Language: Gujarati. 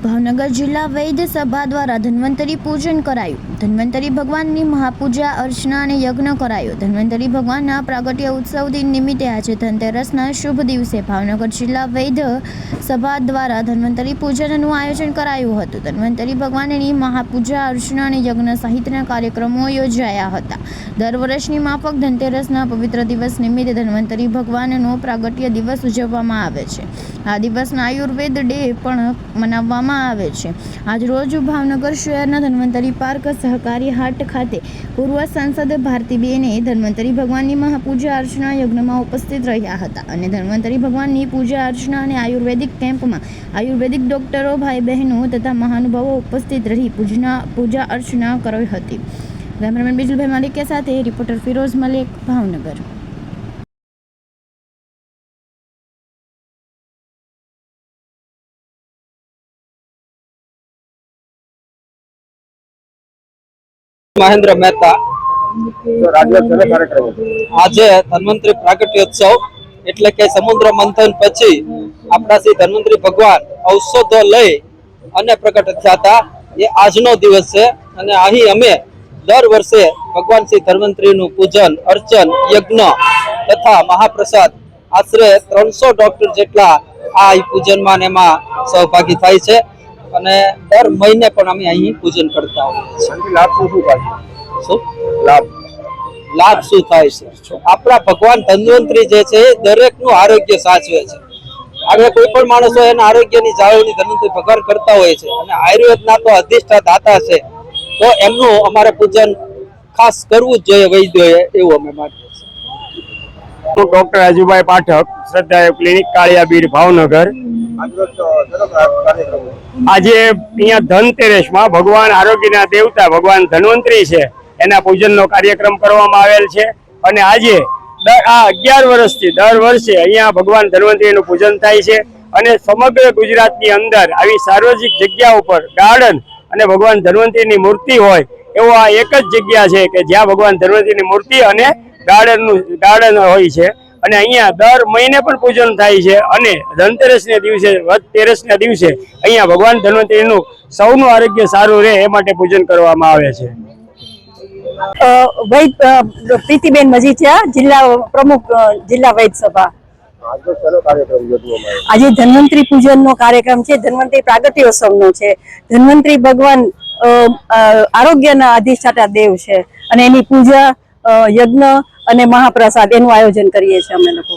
ભાવનગર જિલ્લા વૈદ્ય સભા દ્વારા ધન્વંતરી પૂજન કરાયું। ધન્વંતરી ભગવાનની મહાપૂજા અર્ચના અને યજ્ઞ કરાયો। ધન્વંતરી ભગવાનના પ્રાગટ્ય ઉત્સવ દિન નિમિત્તે આજે ધનતેરસના શુભ દિવસે ભાવનગર જિલ્લા વૈદ્ય સભા દ્વારા ધન્વંતરી પૂજનનું આયોજન કરાયું હતું। ધન્વંતરી ભગવાનની મહાપૂજા અર્ચના અને યજ્ઞ સહિતના કાર્યક્રમો યોજાયા હતા। દર વર્ષની માફક ધનતેરસના પવિત્ર દિવસ નિમિત્તે ધન્વંતરી ભગવાનનો પ્રાગટ્ય દિવસ ઉજવવામાં આવે છે। આ દિવસના આયુર્વેદ ડે પણ મનાવવામાં આવે છે। આજ રોજ ભાવનગર શહેરના ધન્વંતરી પાર્ક સહકારી હાટ ખાતે પૂર્વ સાંસદ ભારતીબેને ધન્વંતરી ભગવાનની મહાપૂજા અર્ચના યજ્ઞમાં ઉપસ્થિત રહ્યા હતા અને ધન્વંતરી ભગવાનની પૂજા અર્ચના અને આયુર્વેદિક કેમ્પમાં આયુર્વેદિક ડોક્ટરો ભાઈ બહેનો તથા મહાનુભાવો ઉપસ્થિત રહી પૂજા અર્ચના કરી હતી। કેમેરામેન બિજલભાઈ માલિક સાથે રિપોર્ટર ફિરોઝ મલિક, ભાવનગર। મહેન્દ્ર મહેતા આજે ધન્વંતરી પ્રાગટ્યોત્સવ એટલે કે સમુદ્ર મંથન પછી આપણા શ્રી ધન્વંતરી ભગવાન ઔષધો લઈ અને પ્રગટ થયા હતા। એ આજનો દિવસ છે અને અહીં અમે દર વર્ષે ભગવાન શ્રી ધન્વંતરીનું પૂજન અર્ચન યજ્ઞ તથા મહાપ્રસાદ આશરે 300 ડોક્ટર જેટલા આ પૂજનમાં ને એમાં સહભાગી થાય છે અને દર મહિને પણ અમે અહીં પૂજન કરતા હોઈએ છીએ। લાભ શું થાય છે? આપણા ભગવાન ધન્વંતરી જે છે દરેકનું આરોગ્ય સાચવે છે। આપણે કોઈ પણ માણસ હોય એના આરોગ્યની જાળવણી ધન્વંતરી ભગવાન કરતા હોય છે અને આયુર્વેદના તો અધિષ્ઠાતા દાતા છે, તો એમનું અમારે પૂજન ખાસ કરવું જ જોઈએ વૈદ્યોએ, એવું અમે માનીએ છીએ। હું ડોક્ટર રાજુભાઈ પાઠક, શ્રદ્ધા ક્લિનિક કાળિયાબીડ, ભાવનગર। આજે અહીંયા ધનતેરસમાં ભગવાન આરોગ્યના દેવતા ભગવાન ધન્વંતરી છે એના પૂજનનો કાર્યક્રમ કરવામાં આવેલ છે અને આજે આ 11 વર્ષથી દર વર્ષે અહીંયા ભગવાન ધન્વંતરીનું પૂજન થાય છે અને સમગ્ર ગુજરાતની અંદર આવી સાર્વજનિક જગ્યા ઉપર ગાર્ડન અને ભગવાન ધન્વંતરીની મૂર્તિ હોય એવો આ એક જ જગ્યા છે કે જ્યાં ભગવાન ધન્વંતરીની મૂર્તિ અને ગાર્ડન હોય છે અને અહીંયા દર મહિને પણ પૂજન થાય છે અને ધનતેરસના દિવસે તેરસના દિવસે અહીંયા ભગવાન ધન્વંતરીનું સૌનું આરોગ્ય સારું રહે એ માટે પૂજન કરવામાં આવે છે। પ્રીતિબેન મજીઠિયા, જિલ્લા પ્રમુખ, જિલ્લા વૈદ્ય સભા। આજે ધન્વંતરી પૂજનનો કાર્યક્રમ છે, ધન્વંતરી પ્રાગટ્યોત્સવનો છે। ધન્વંતરી ભગવાન આરોગ્યના અધિષ્ઠાતા દેવ છે અને એની પૂજા યજ્ઞ અને મહાપ્રસાદ એનું આયોજન કરીએ છીએ અમે લોકો।